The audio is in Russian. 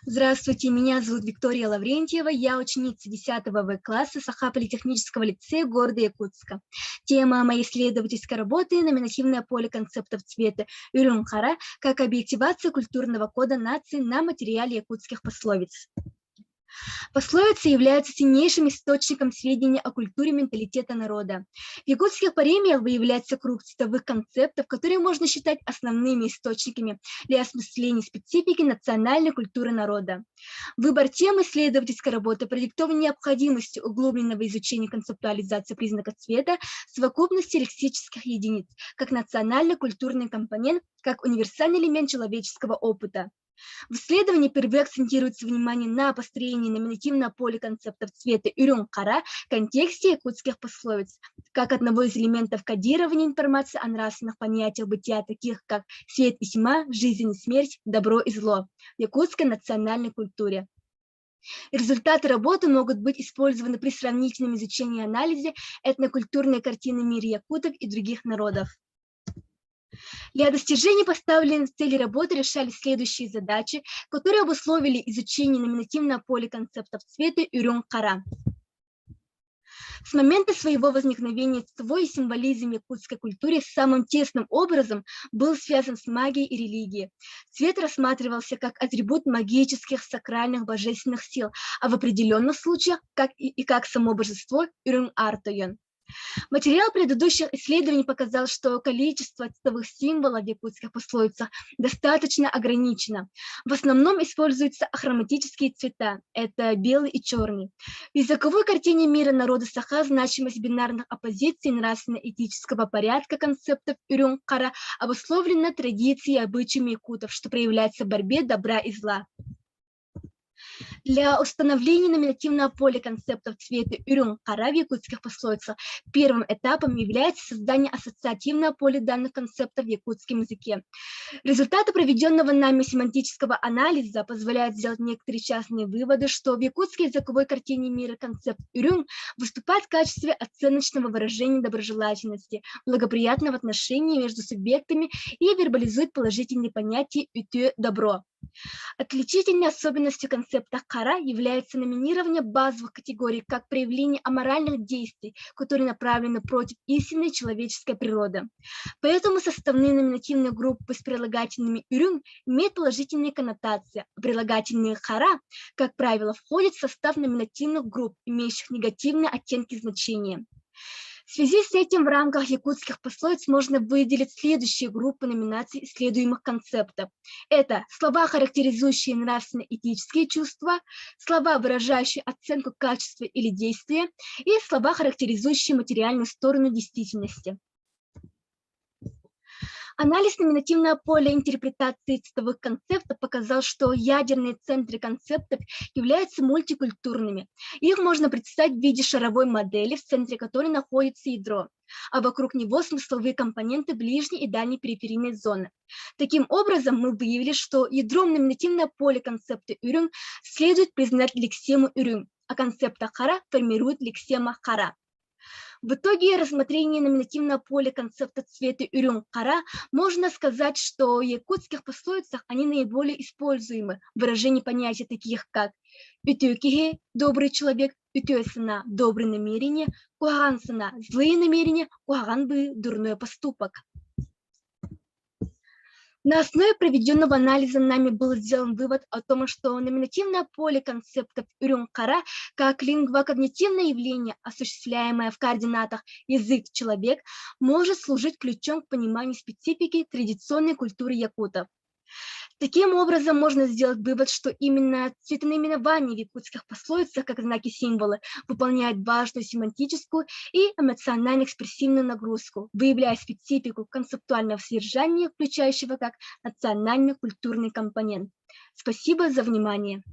Здравствуйте, меня зовут Виктория Лаврентьева, я ученица 10 В-класса Саха-политехнического лицея города Якутска. Тема моей исследовательской работы – номинативное поле концептов цвета Юрюн-Хара как объективация культурного кода нации на материале якутских пословиц. Пословицы являются ценнейшим источником сведений о культуре менталитета народа. В якутских паремиях выявляется круг цветовых концептов, которые можно считать основными источниками для осмысления специфики национальной культуры народа. Выбор темы исследовательской работы продиктован необходимостью углубленного изучения концептуализации признаков цвета, совокупности лексических единиц, как национально-культурный компонент, как универсальный элемент человеческого опыта. В исследовании впервые акцентируется внимание на построении номинативного поля концептов цвета Юрюн-Хара в контексте якутских пословиц, как одного из элементов кодирования информации о нравственных понятиях бытия, таких как свет и тьма, жизнь и смерть, добро и зло в якутской национальной культуре. Результаты работы могут быть использованы при сравнительном изучении и анализе этнокультурной картины мира якутов и других народов. Для достижения поставленных целей работы решались следующие задачи, которые обусловили изучение номинативного поля концептов цвета Юрюн-Хара. С момента своего возникновения цветовой символизм в якутской культуре самым тесным образом был связан с магией и религией. Цвет рассматривался как атрибут магических, сакральных, божественных сил, а в определенных случаях как само божество Юрюн-Артойон. Материал предыдущих исследований показал, что количество цветовых символов в якутских пословицах достаточно ограничено. В основном используются ахроматические цвета, это белый и черный. В языковой картине мира народа Саха значимость бинарных оппозиций нравственно-этического порядка концептов Юрюн-Хара обусловлена традицией и обычаями якутов, что проявляется в борьбе добра и зла. Для установления номинативного поля концептов цвета Юрюн-Хара в якутских пословицах первым этапом является создание ассоциативного поля данных концептов в якутском языке. Результаты проведенного нами семантического анализа позволяют сделать некоторые частные выводы, что в якутской языковой картине мира концепт Юрюн выступает в качестве оценочного выражения доброжелательности, благоприятного отношения между субъектами и вербализует положительные понятия «ютё» – «добро». Отличительной особенностью концепта Хара является номинирование базовых категорий как проявление аморальных действий, которые направлены против истинной человеческой природы. Поэтому составные номинативные группы с прилагательными Юрюн имеют положительные коннотации, а прилагательные Хара, как правило, входят в состав номинативных групп, имеющих негативные оттенки значения. В связи с этим в рамках якутских пословиц можно выделить следующие группы номинаций исследуемых концептов. Это слова, характеризующие нравственно-этические чувства, слова, выражающие оценку качества или действия, и слова, характеризующие материальную сторону действительности. Анализ номинативного поля интерпретации цветовых концептов показал, что ядерные центры концептов являются мультикультурными. Их можно представить в виде шаровой модели, в центре которой находится ядро, а вокруг него смысловые компоненты ближней и дальней периферийной зоны. Таким образом, мы выявили, что ядром номинативного поля концепта Юрюн следует признать лексему Юрюн, а концепта Хара формирует лексема Хара. В итоге рассмотрения номинативного поля концепта цвета Юрюн-Хара можно сказать, что в якутских пословицах они наиболее используемы в выражении понятий таких как «ютё-кихе» – добрый человек, «ютё-сана» – добрые намерения, «куаган-сана» – злые намерения, «куаган-бы» – дурной поступок. На основе проведенного анализа нами был сделан вывод о том, что номинативное поле концептов Юрюн-Хара как лингвокогнитивное явление, осуществляемое в координатах язык-человек, может служить ключом к пониманию специфики традиционной культуры якутов. Таким образом, можно сделать вывод, что именно цветонаименование в якутских пословицах, как знаки-символы, выполняет важную семантическую и эмоционально-экспрессивную нагрузку, выявляя специфику концептуального содержания, включающего как национально-культурный компонент. Спасибо за внимание.